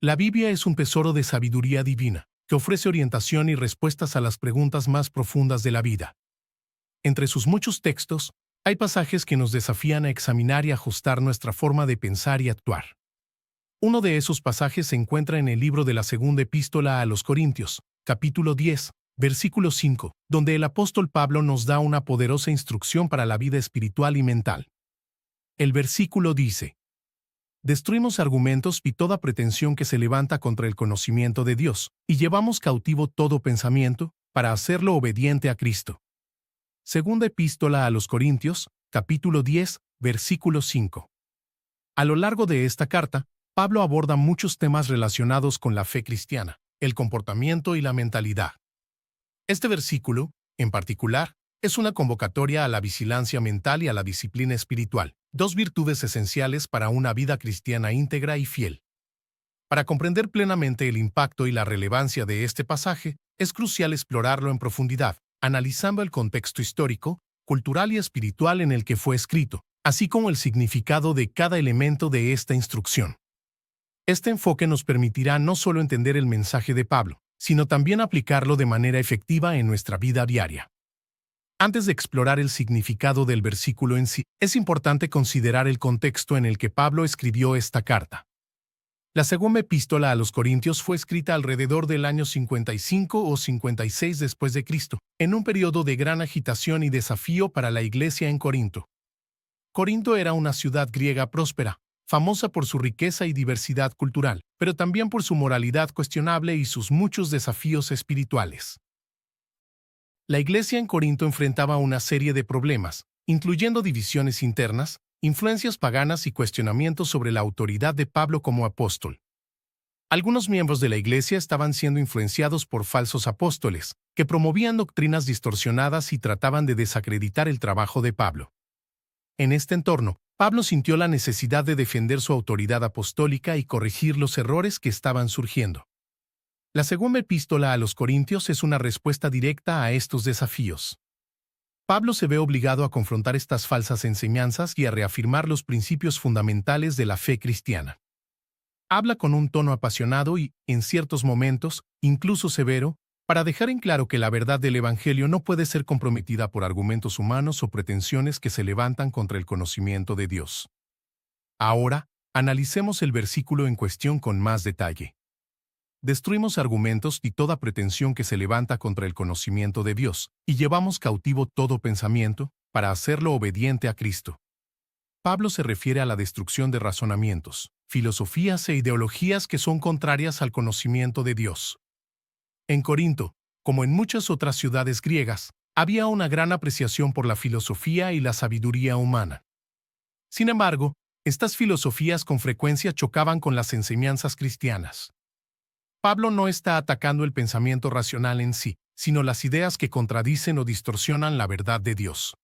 La Biblia es un tesoro de sabiduría divina, que ofrece orientación y respuestas a las preguntas más profundas de la vida. Entre sus muchos textos, hay pasajes que nos desafían a examinar y ajustar nuestra forma de pensar y actuar. Uno de esos pasajes se encuentra en el libro de la segunda epístola a los Corintios, capítulo 10, versículo 5, donde el apóstol Pablo nos da una poderosa instrucción para la vida espiritual y mental. El versículo dice: destruimos argumentos y toda pretensión que se levanta contra el conocimiento de Dios, y llevamos cautivo todo pensamiento, para hacerlo obediente a Cristo. Segunda epístola a los Corintios, capítulo 10, versículo 5. A lo largo de esta carta, Pablo aborda muchos temas relacionados con la fe cristiana, el comportamiento y la mentalidad. Este versículo, en particular, es una convocatoria a la vigilancia mental y a la disciplina espiritual, dos virtudes esenciales para una vida cristiana íntegra y fiel. Para comprender plenamente el impacto y la relevancia de este pasaje, es crucial explorarlo en profundidad, analizando el contexto histórico, cultural y espiritual en el que fue escrito, así como el significado de cada elemento de esta instrucción. Este enfoque nos permitirá no solo entender el mensaje de Pablo, sino también aplicarlo de manera efectiva en nuestra vida diaria. Antes de explorar el significado del versículo en sí, es importante considerar el contexto en el que Pablo escribió esta carta. La segunda epístola a los Corintios fue escrita alrededor del año 55 o 56 después de Cristo, en un periodo de gran agitación y desafío para la iglesia en Corinto. Corinto era una ciudad griega próspera, famosa por su riqueza y diversidad cultural, pero también por su moralidad cuestionable y sus muchos desafíos espirituales. La iglesia en Corinto enfrentaba una serie de problemas, incluyendo divisiones internas, influencias paganas y cuestionamientos sobre la autoridad de Pablo como apóstol. Algunos miembros de la iglesia estaban siendo influenciados por falsos apóstoles, que promovían doctrinas distorsionadas y trataban de desacreditar el trabajo de Pablo. En este entorno, Pablo sintió la necesidad de defender su autoridad apostólica y corregir los errores que estaban surgiendo. La segunda epístola a los Corintios es una respuesta directa a estos desafíos. Pablo se ve obligado a confrontar estas falsas enseñanzas y a reafirmar los principios fundamentales de la fe cristiana. Habla con un tono apasionado y, en ciertos momentos, incluso severo, para dejar en claro que la verdad del Evangelio no puede ser comprometida por argumentos humanos o pretensiones que se levantan contra el conocimiento de Dios. Ahora, analicemos el versículo en cuestión con más detalle. Destruimos argumentos y toda pretensión que se levanta contra el conocimiento de Dios, y llevamos cautivo todo pensamiento, para hacerlo obediente a Cristo. Pablo se refiere a la destrucción de razonamientos, filosofías e ideologías que son contrarias al conocimiento de Dios. En Corinto, como en muchas otras ciudades griegas, había una gran apreciación por la filosofía y la sabiduría humana. Sin embargo, estas filosofías con frecuencia chocaban con las enseñanzas cristianas. Pablo no está atacando el pensamiento racional en sí, sino las ideas que contradicen o distorsionan la verdad de Dios.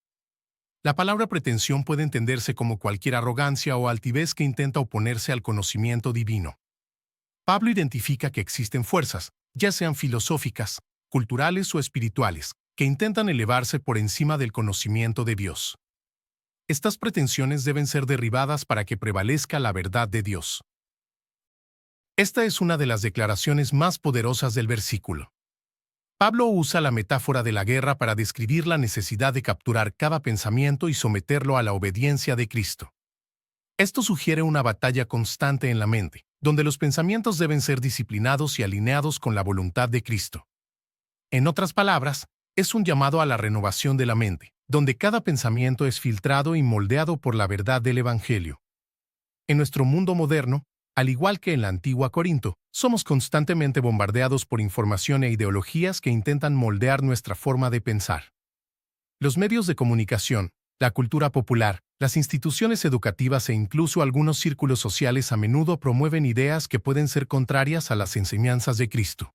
La palabra pretensión puede entenderse como cualquier arrogancia o altivez que intenta oponerse al conocimiento divino. Pablo identifica que existen fuerzas, ya sean filosóficas, culturales o espirituales, que intentan elevarse por encima del conocimiento de Dios. Estas pretensiones deben ser derribadas para que prevalezca la verdad de Dios. Esta es una de las declaraciones más poderosas del versículo. Pablo usa la metáfora de la guerra para describir la necesidad de capturar cada pensamiento y someterlo a la obediencia de Cristo. Esto sugiere una batalla constante en la mente, donde los pensamientos deben ser disciplinados y alineados con la voluntad de Cristo. En otras palabras, es un llamado a la renovación de la mente, donde cada pensamiento es filtrado y moldeado por la verdad del Evangelio. En nuestro mundo moderno, al igual que en la antigua Corinto, somos constantemente bombardeados por información e ideologías que intentan moldear nuestra forma de pensar. Los medios de comunicación, la cultura popular, las instituciones educativas e incluso algunos círculos sociales a menudo promueven ideas que pueden ser contrarias a las enseñanzas de Cristo.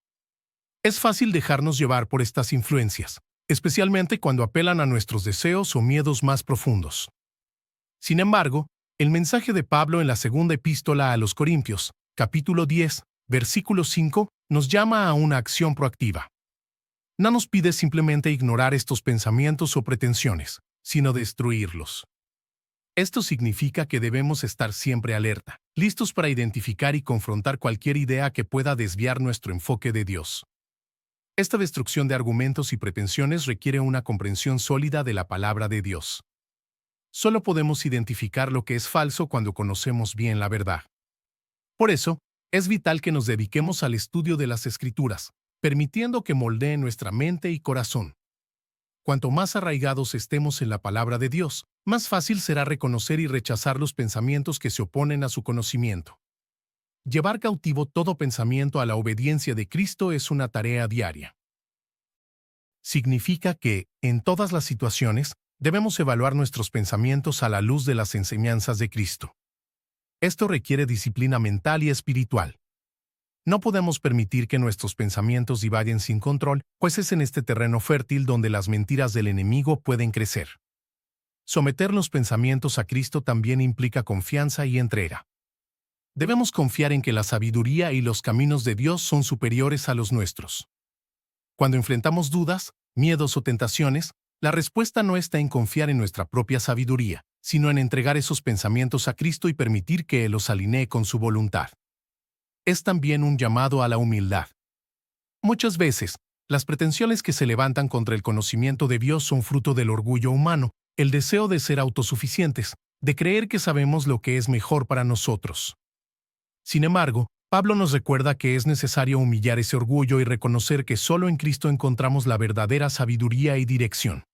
Es fácil dejarnos llevar por estas influencias, especialmente cuando apelan a nuestros deseos o miedos más profundos. Sin embargo, el mensaje de Pablo en la segunda epístola a los Corintios, capítulo 10, versículo 5, nos llama a una acción proactiva. No nos pide simplemente ignorar estos pensamientos o pretensiones, sino destruirlos. Esto significa que debemos estar siempre alerta, listos para identificar y confrontar cualquier idea que pueda desviar nuestro enfoque de Dios. Esta destrucción de argumentos y pretensiones requiere una comprensión sólida de la palabra de Dios. Solo podemos identificar lo que es falso cuando conocemos bien la verdad. Por eso, es vital que nos dediquemos al estudio de las Escrituras, permitiendo que moldeen nuestra mente y corazón. Cuanto más arraigados estemos en la palabra de Dios, más fácil será reconocer y rechazar los pensamientos que se oponen a su conocimiento. Llevar cautivo todo pensamiento a la obediencia de Cristo es una tarea diaria. Significa que, en todas las situaciones, debemos evaluar nuestros pensamientos a la luz de las enseñanzas de Cristo. Esto requiere disciplina mental y espiritual. No podemos permitir que nuestros pensamientos divaguen sin control, pues es en este terreno fértil donde las mentiras del enemigo pueden crecer. Someter los pensamientos a Cristo también implica confianza y entrega. Debemos confiar en que la sabiduría y los caminos de Dios son superiores a los nuestros. Cuando enfrentamos dudas, miedos o tentaciones, la respuesta no está en confiar en nuestra propia sabiduría, sino en entregar esos pensamientos a Cristo y permitir que Él los alinee con su voluntad. Es también un llamado a la humildad. Muchas veces, las pretensiones que se levantan contra el conocimiento de Dios son fruto del orgullo humano, el deseo de ser autosuficientes, de creer que sabemos lo que es mejor para nosotros. Sin embargo, Pablo nos recuerda que es necesario humillar ese orgullo y reconocer que solo en Cristo encontramos la verdadera sabiduría y dirección.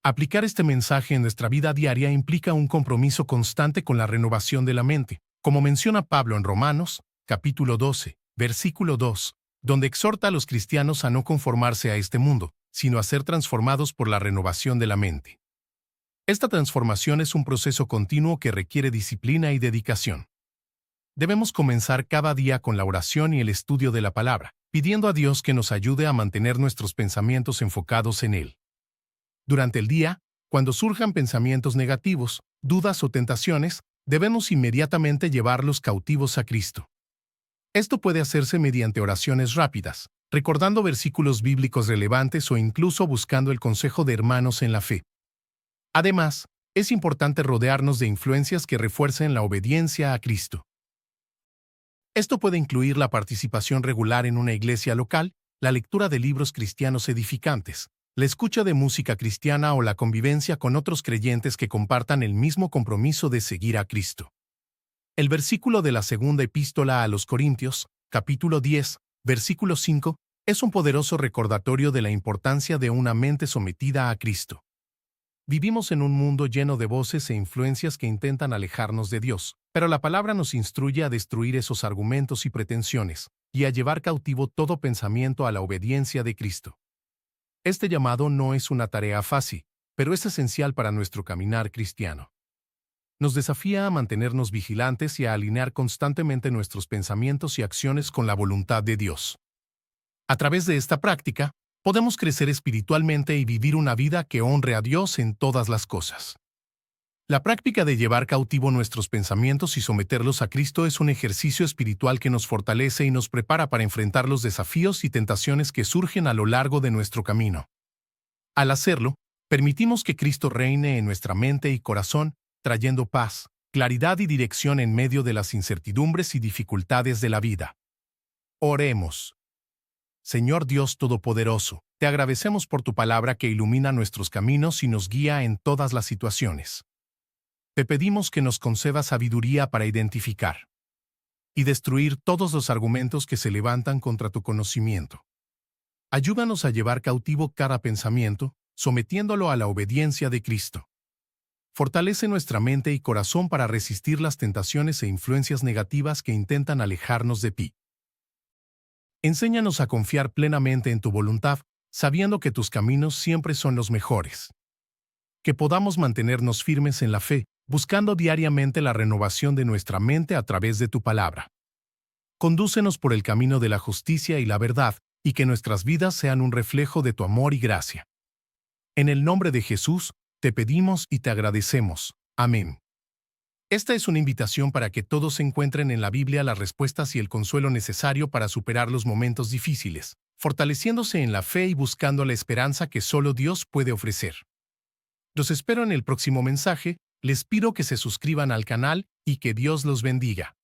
Aplicar este mensaje en nuestra vida diaria implica un compromiso constante con la renovación de la mente, como menciona Pablo en Romanos, capítulo 12, versículo 2, donde exhorta a los cristianos a no conformarse a este mundo, sino a ser transformados por la renovación de la mente. Esta transformación es un proceso continuo que requiere disciplina y dedicación. Debemos comenzar cada día con la oración y el estudio de la palabra, pidiendo a Dios que nos ayude a mantener nuestros pensamientos enfocados en Él. Durante el día, cuando surjan pensamientos negativos, dudas o tentaciones, debemos inmediatamente llevarlos cautivos a Cristo. Esto puede hacerse mediante oraciones rápidas, recordando versículos bíblicos relevantes o incluso buscando el consejo de hermanos en la fe. Además, es importante rodearnos de influencias que refuercen la obediencia a Cristo. Esto puede incluir la participación regular en una iglesia local, la lectura de libros cristianos edificantes, la escucha de música cristiana o la convivencia con otros creyentes que compartan el mismo compromiso de seguir a Cristo. El versículo de la segunda epístola a los Corintios, capítulo 10, versículo 5, es un poderoso recordatorio de la importancia de una mente sometida a Cristo. Vivimos en un mundo lleno de voces e influencias que intentan alejarnos de Dios, pero la palabra nos instruye a destruir esos argumentos y pretensiones, y a llevar cautivo todo pensamiento a la obediencia de Cristo. Este llamado no es una tarea fácil, pero es esencial para nuestro caminar cristiano. Nos desafía a mantenernos vigilantes y a alinear constantemente nuestros pensamientos y acciones con la voluntad de Dios. A través de esta práctica, podemos crecer espiritualmente y vivir una vida que honre a Dios en todas las cosas. La práctica de llevar cautivo nuestros pensamientos y someterlos a Cristo es un ejercicio espiritual que nos fortalece y nos prepara para enfrentar los desafíos y tentaciones que surgen a lo largo de nuestro camino. Al hacerlo, permitimos que Cristo reine en nuestra mente y corazón, trayendo paz, claridad y dirección en medio de las incertidumbres y dificultades de la vida. Oremos. Señor Dios Todopoderoso, te agradecemos por tu palabra que ilumina nuestros caminos y nos guía en todas las situaciones. Te pedimos que nos conceda sabiduría para identificar y destruir todos los argumentos que se levantan contra tu conocimiento. Ayúdanos a llevar cautivo cada pensamiento, sometiéndolo a la obediencia de Cristo. Fortalece nuestra mente y corazón para resistir las tentaciones e influencias negativas que intentan alejarnos de ti. Enséñanos a confiar plenamente en tu voluntad, sabiendo que tus caminos siempre son los mejores. Que podamos mantenernos firmes en la fe, buscando diariamente la renovación de nuestra mente a través de tu palabra. Condúcenos por el camino de la justicia y la verdad, y que nuestras vidas sean un reflejo de tu amor y gracia. En el nombre de Jesús, te pedimos y te agradecemos. Amén. Esta es una invitación para que todos encuentren en la Biblia las respuestas y el consuelo necesario para superar los momentos difíciles, fortaleciéndose en la fe y buscando la esperanza que solo Dios puede ofrecer. Los espero en el próximo mensaje, Les pido que se suscriban al canal y que Dios los bendiga.